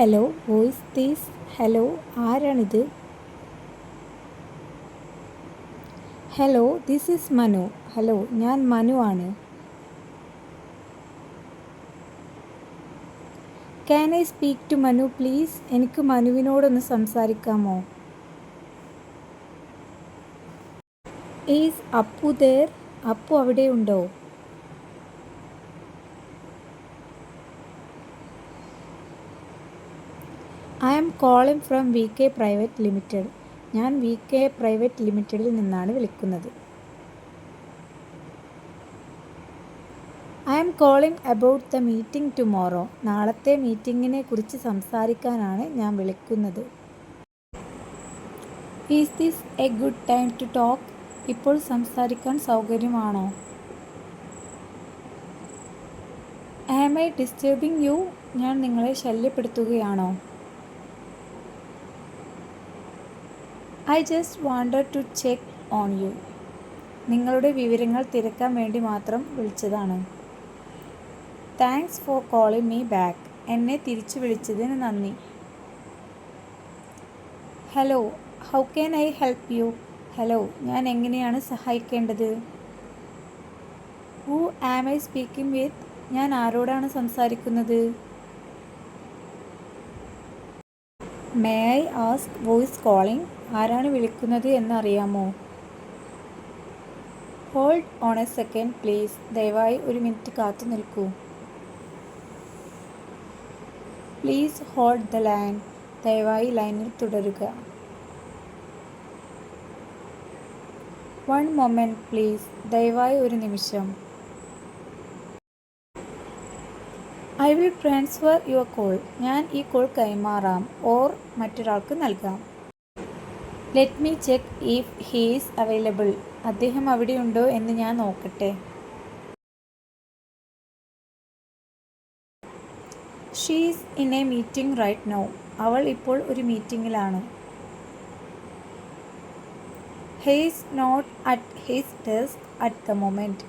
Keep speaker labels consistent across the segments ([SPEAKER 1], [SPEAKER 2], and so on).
[SPEAKER 1] Hello voice this. Hello, ആരാണിത്? Hello, this is Manu. Hello, ഞാൻ മനു ആണ്. Can I speak to Manu please? എനിക്ക് മനുവിനോടൊന്ന് സംസാരിക്കാമോ? Is Appu there? അപ്പു അവിടെയുണ്ടോ? I am calling from V K private limited. ഞാൻ വി കെ പ്രൈവറ്റ് ലിമിറ്റഡിൽ നിന്നാണ് വിളിക്കുന്നത്. I am calling about the meeting tomorrow. നാളത്തെ മീറ്റിങ്ങിനെ കുറിച്ച് സംസാരിക്കാനാണ് ഞാൻ വിളിക്കുന്നത്. Is this a good time to talk? ഇപ്പോൾ സംസാരിക്കാൻ സൗകര്യമാണോ? Am I disturbing you? ഞാൻ നിങ്ങളെ ശല്യപ്പെടുത്തുകയാണോ? I just wanted to check on you. നിങ്ങളുടെ വിവരങ്ങൾ തിരക്കാൻ വേണ്ടി മാത്രം വിളിച്ചതാണ്. Thanks for calling me back. എന്നെ തിരിച്ചു വിളിച്ചതിന് നന്ദി. Hello, how can I help you? Hello, ഞാൻ എങ്ങനെയാണ് സഹായിക്കേണ്ടത്? Who am I speaking with? ഞാൻ ആരോടാണ് സംസാരിക്കുന്നത്? May I ask who's calling? ആരാണ് വിളിക്കുന്നത് എന്നറിയാമോ? Hold on a second please. ദയവായി ഒരു മിനിറ്റ് കാത്തു നിൽക്കൂ. Please hold the line. ദയവായി ലൈനിൽ തുടരുക. One moment please. ദയവായി ഒരു നിമിഷം. I will transfer your call. ഞാൻ ഈ കോൾ കൈമാറാം ഓർ മറ്റൊരാൾക്ക് നൽകാം. Let me check if he is available. അദ്ദേഹം അവിടെയുണ്ടോ എന്ന് ഞാൻ നോക്കട്ടെ. She is in a meeting right now. അവൾ ഇപ്പോൾ ഒരു മീറ്റിംഗിലാണ്. He is not at his desk at the moment.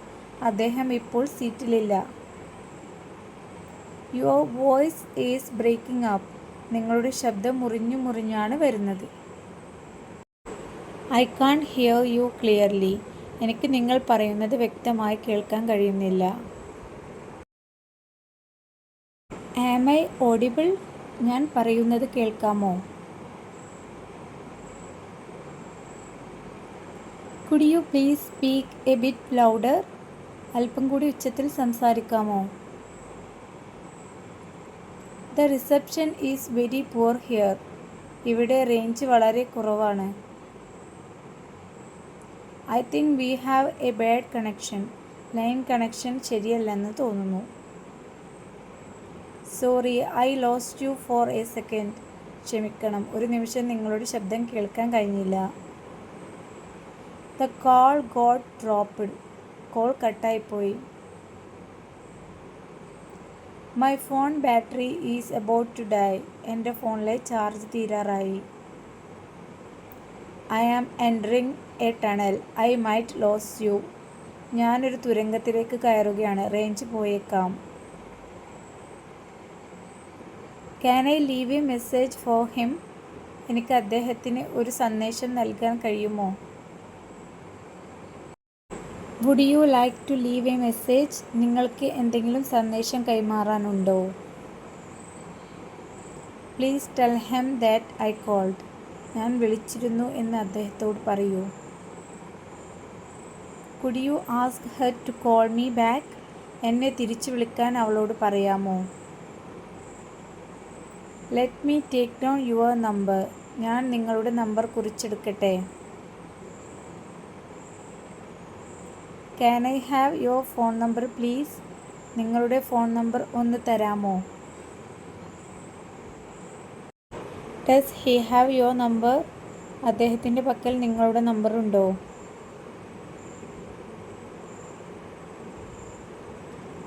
[SPEAKER 1] അദ്ദേഹം ഇപ്പോൾ സീറ്റിലില്ല. Your voice is breaking up. നിങ്ങളുടെ ശബ്ദം മുറിഞ്ഞു മുറിഞ്ഞാണ് വരുന്നത്. I can't hear you clearly. എനിക്ക് നിങ്ങൾ പറയുന്നത് വ്യക്തമായി കേൾക്കാൻ കഴിയുന്നില്ല. Am I audible? ഞാൻ പറയുന്നത് കേൾക്കാമോ? Could you please speak a bit louder? അല്പം കൂടി ഉച്ചത്തിൽ സംസാരിക്കാമോ? The reception is very poor here. ഇവിടെ റേഞ്ച് വളരെ കുറവാണ്. I think we have a bad connection. Line connection ശരിയല്ലെന്ന് തോന്നുന്നു. Sorry, I lost you for a second. ക്ഷമിക്കണം, ഒരു നിമിഷം നിങ്ങളുടെ ശബ്ദം കേൾക്കാൻ കഴിഞ്ഞില്ല. The call got dropped. Call കട്ടായിപ്പോയി. My phone battery is about to die. എൻ്റെ ഫോണിലെ ചാർജ് തീരാറായി. I am entering a tunnel. I might lose you. ഞാനൊരു തുരങ്കത്തിലേക്ക് കയറുകയാണ്. റേഞ്ച് പോയേക്കാം. Can I leave a message for him? എനിക്ക് അദ്ദേഹത്തിന് ഒരു സന്ദേശം നൽകാൻ കഴിയുമോ? Would you like to leave a message? നിങ്ങൾക്ക് എന്തെങ്കിലും സന്ദേശം കൈമാറാനുണ്ടോ? Please tell him that I called. ഞാൻ വിളിച്ചിരുന്നു എന്ന് അദ്ദേഹത്തോട് പറയൂ. Could you ask her to call me back? എന്നെ തിരിച്ചു വിളിക്കാൻ അവളോട് പറയാമോ? Let me take down your number. ഞാൻ നിങ്ങളുടെ നമ്പർ കുറിച്ചെടുക്കട്ടെ. Can I have your phone number please? നിങ്ങളുടെ ഫോൺ നമ്പർ ഒന്ന് തരാമോ? Does he have your number? അദ്ദേഹത്തിൻ്റെ പക്കൽ നിങ്ങളുടെ നമ്പർ ഉണ്ടോ?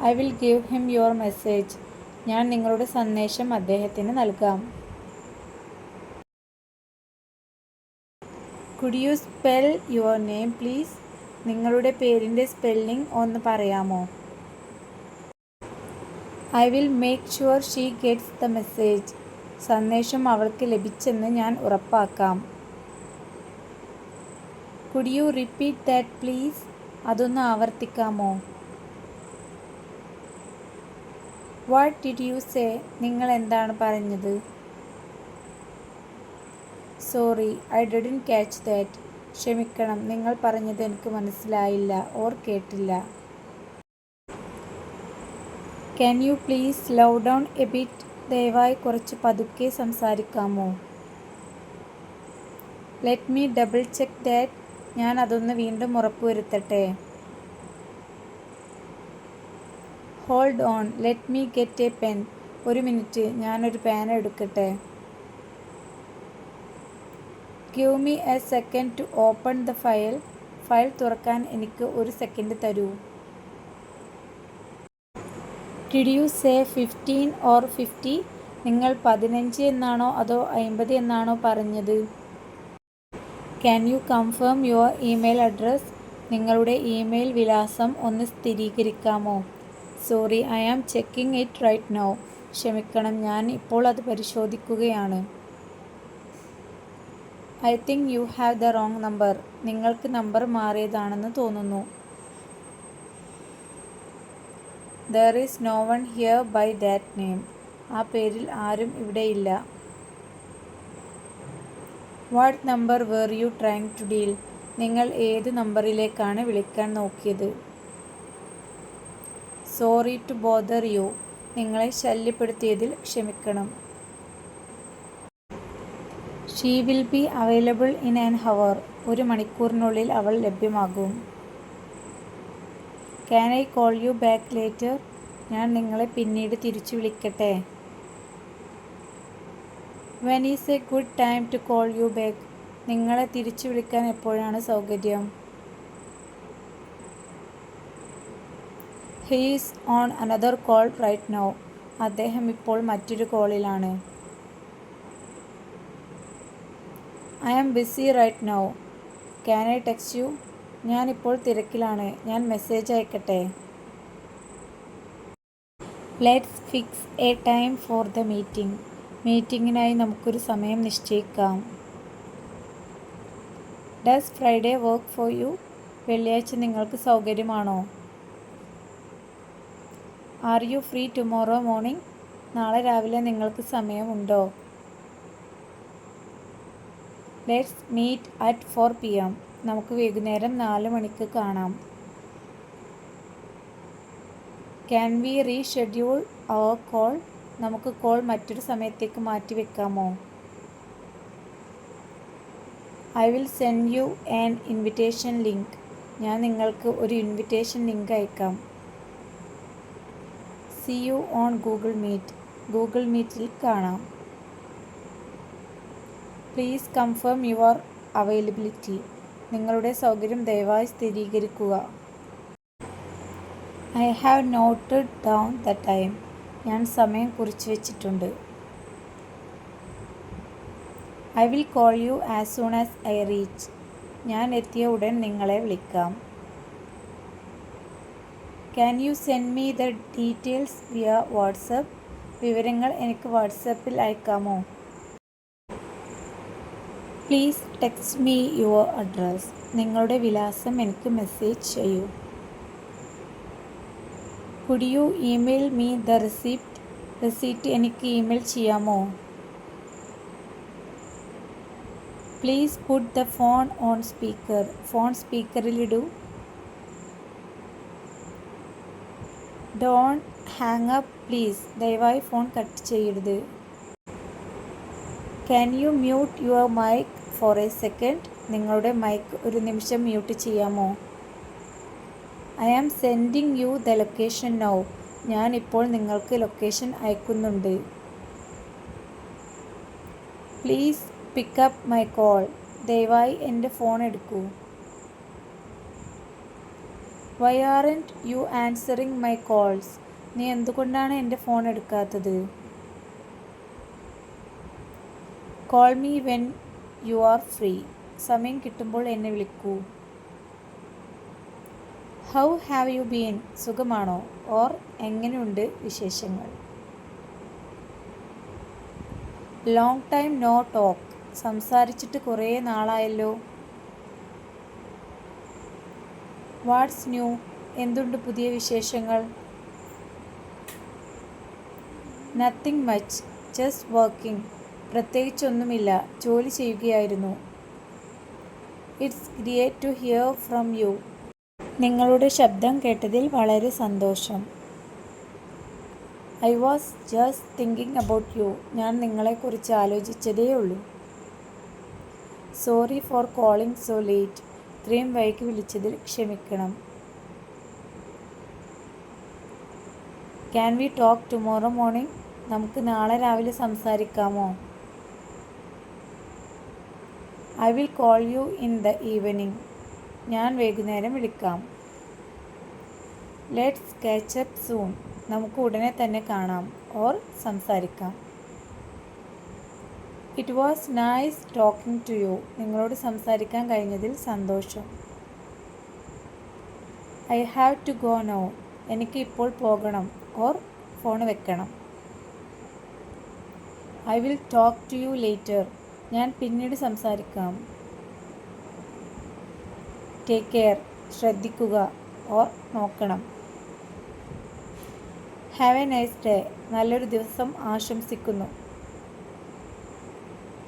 [SPEAKER 1] I will give him your message. ഞാൻ നിങ്ങളുടെ സന്ദേശം അദ്ദേഹത്തിന് നൽകാം. Could you spell your name please? നിങ്ങളുടെ പേരിൻ്റെ സ്പെല്ലിംഗ് ഒന്ന് പറയാമോ? I will make sure she gets the message. സന്ദേശം അവൾക്ക് ലഭിച്ചെന്ന് ഞാൻ ഉറപ്പാക്കാം. Could you repeat that please? അതൊന്ന് ആവർത്തിക്കാമോ? What did you say? നിങ്ങൾ എന്താണ് പറഞ്ഞത്? Sorry, I didn't catch that. ക്ഷമിക്കണം, നിങ്ങൾ പറഞ്ഞത് എനിക്ക് മനസ്സിലായില്ല ഓർ കേട്ടില്ല. Can you please slow down a bit? ദയവായി കുറച്ച് പതുക്കെ സംസാരിക്കാമോ? Let me double check that. ഞാൻ അതൊന്ന് വീണ്ടും ഉറപ്പുവരുത്തട്ടെ. Hold on, let me get a pen. ഒരു മിനിറ്റ്, ഞാനൊരു പേന എടുക്കട്ടെ. Give me a second to open the file. File തുറക്കാൻ എനിക്ക് ഒരു സെക്കൻഡ് തരൂ. Did you say 15 or 50? നിങ്ങൾ 15 എന്നാണോ അതോ 50 എന്നാണോ പറഞ്ഞത്? Can you confirm your email address? നിങ്ങളുടെ ഇമെയിൽ വിലാസം ഒന്ന് സ്ഥിരീകരിക്കാമോ? Sorry, I am checking it right now. ക്ഷമിക്കണം, ഞാൻ ഇപ്പോൾ അത് പരിശോധിക്കുകയാണ്. I think you have the wrong number. നിങ്ങൾക്ക് നമ്പർ മാറിയതാണെന്ന് തോന്നുന്നു. There is no one here by that name. ആ പേരിൽ ആരും ഇവിടെയില്ല. What number were you trying to deal? നിങ്ങൾ ഏത് നമ്പറിലേക്കാണ് വിളിക്കാൻ നോക്കിയത്? Sorry to bother you. നിങ്ങളെ ശല്യപ്പെടുത്തിയതിൽ ക്ഷമിക്കണം. She will be available in an hour. ഒരു മണിക്കൂറിനുള്ളിൽ അവൾ ലഭ്യമാകും. Can I call you back later? ഞാൻ നിങ്ങളെ പിന്നീട് തിരിച്ചു വിളിക്കട്ടെ. When is a good time to call you back? നിങ്ങളെ തിരിച്ചു വിളിക്കാൻ എപ്പോഴാണ് സൗകര്യം? He is on another call right now. അദ്ദേഹം ഇപ്പോൾ മറ്റൊരു കോളിലാണ്. I am busy right now. Can I text you? ഞാൻ ഇപ്പോൾ തിരക്കിലാണ്, ഞാൻ മെസ്സേജ് അയക്കട്ടെ. Let's fix a time for the meeting. മീറ്റിങ്ങിനായി നമുക്കൊരു സമയം നിശ്ചയിക്കാം. Does Friday work for you? വെള്ളിയാഴ്ച നിങ്ങൾക്ക് സൗകര്യമാണോ? Are you free tomorrow morning? നാളെ രാവിലെ നിങ്ങൾക്ക് സമയമുണ്ടോ? Let's meet at 4 PM. നമുക്ക് വൈകുന്നേരം 4 മണിക്ക് കാണാം. Can we reschedule our call? നമുക്ക് കോൾ മറ്റൊരു സമയത്തേക്ക് മാറ്റിവെക്കാമോ? I will send you an invitation link. ഞാൻ നിങ്ങൾക്ക് ഒരു ഇൻവിറ്റേഷൻ ലിങ്ക് അയക്കാം. See you on Google Meet. Google മീറ്റിൽ കാണാം. Please confirm your availability. നിങ്ങളുടെ സൗകര്യം ദയവായി സ്ഥിരീകരിക്കുക. I have noted down the time. ഞാൻ സമയം കുറിച്ച് വെച്ചിട്ടുണ്ട്. I will call you as soon as I reach. ഞാൻ എത്തിയ ഉടൻ നിങ്ങളെ വിളിക്കാം. Can you send me the details via WhatsApp? വിവരങ്ങൾ എനിക്ക് വാട്സപ്പിൽ അയക്കാമോ? Please text me your address. നിങ്ങളുടെ വിലാസം എനിക്ക് മെസ്സേജ് ചെയ്യൂ. Could you email me the receipt? Receipt എനിക്ക് ഇമെയിൽ ചെയ്യാമോ? Please put the phone on speaker. Phone സ്പീക്കറിലിടൂ. Don't hang up please. ദയവായി ഫോൺ കട്ട് ചെയ്യരുത്. Can you mute your mic for a second? നിങ്ങളുടെ മൈക്ക് ഒരു നിമിഷം mute ചെയ്യാമോ? I am sending you the location now. ഞാൻ ഇപ്പോൾ നിങ്ങൾക്ക് ലൊക്കേഷൻ അയക്കുന്നുണ്ട്. Please pick up my call. ദയവായി എൻ്റെ ഫോൺ എടുക്കൂ. Why aren't you answering my calls? നീ എന്തുകൊണ്ടാണ് എൻ്റെ ഫോൺ എടുക്കാത്തത്? Call me when you are free. സമയം കിട്ടുമ്പോൾ എന്നെ വിളിക്കൂ. How have you been? സുഖമാണോ? ഓർ എങ്ങനെയുണ്ട് വിശേഷങ്ങൾ? Long time no talk. സംസാരിച്ചിട്ട് കുറേ നാളായല്ലോ. What's new. എന്തുണ്ട് പുതിയ വിശേഷങ്ങൾ? Nothing much, just working. പ്രത്യേകിച്ചൊന്നുമില്ല, ജോലി ചെയ്യുകയായിരുന്നു. It's great to hear from you. നിങ്ങളുടെ ശബ്ദം കേട്ടതിൽ വളരെ സന്തോഷം. I was just thinking about you. ഞാൻ നിങ്ങളെക്കുറിച്ച് ആലോചിച്ചതേയുള്ളൂ. Sorry for calling so late. ഇത്രയും വൈകി വിളിച്ചതിൽ ക്ഷമിക്കണം. Can we talk tomorrow morning? നമുക്ക് നാളെ രാവിലെ സംസാരിക്കാമോ? I will call you in the evening. ഞാൻ വൈകുന്നേരം വിളിക്കാം. Let's catch up soon. നമുക്ക് ഉടനെ തന്നെ കാണാം ഓർ സംസാരിക്കാം. It was nice talking to you. നിങ്ങളോട് സംസാരിക്കാൻ കഴിഞ്ഞതിൽ സന്തോഷം. I have to go now. എനിക്ക് ഇപ്പോൾ പോകണം ഓർ ഫോൺ വെക്കണം. I will talk to you later. ഞാൻ പിന്നീട് സംസാരിക്കാം. Take care. ശ്രദ്ധിക്കുക ഓർ നോക്കണം. Have a nice day. നല്ലൊരു ദിവസം ആശംസിക്കുന്നു.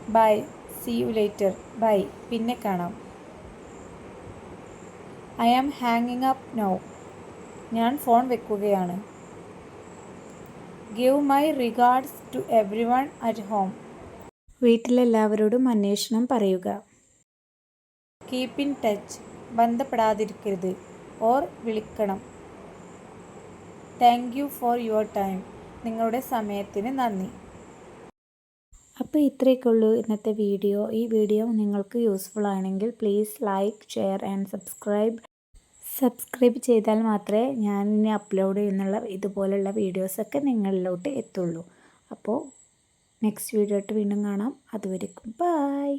[SPEAKER 1] Bye. See you later. Bye. പിന്നെ കാണാം. ഐ ആം ഹാങ്ങിങ് അപ്പ് നൗ. ഞാൻ ഫോൺ വെക്കുകയാണ്. Give my regards to everyone at home. വീട്ടിലെല്ലാവരോടും അന്വേഷണം പറയുക. Keep in touch. ബന്ധപ്പെടാതിരിക്കരുത് ഓർ വിളിക്കണം. Thank you for your time. നിങ്ങളുടെ സമയത്തിന് നന്ദി. അപ്പോൾ ഇത്രയൊക്കെ ഉള്ളൂ ഇന്നത്തെ വീഡിയോ. ഈ വീഡിയോ നിങ്ങൾക്ക് യൂസ്ഫുൾ ആണെങ്കിൽ please like, share and subscribe ചെയ്താൽ മാത്രമേ ഞാൻ ഇനി അപ്ലോഡ് ചെയ്യുന്നുള്ള ഇതുപോലുള്ള വീഡിയോസൊക്കെ നിങ്ങളിലോട്ട് എത്തുള്ളൂ. അപ്പോൾ നെക്സ്റ്റ് വീഡിയോ ആയിട്ട് വീണ്ടും കാണാം. അതുവരെക്കും ബൈ.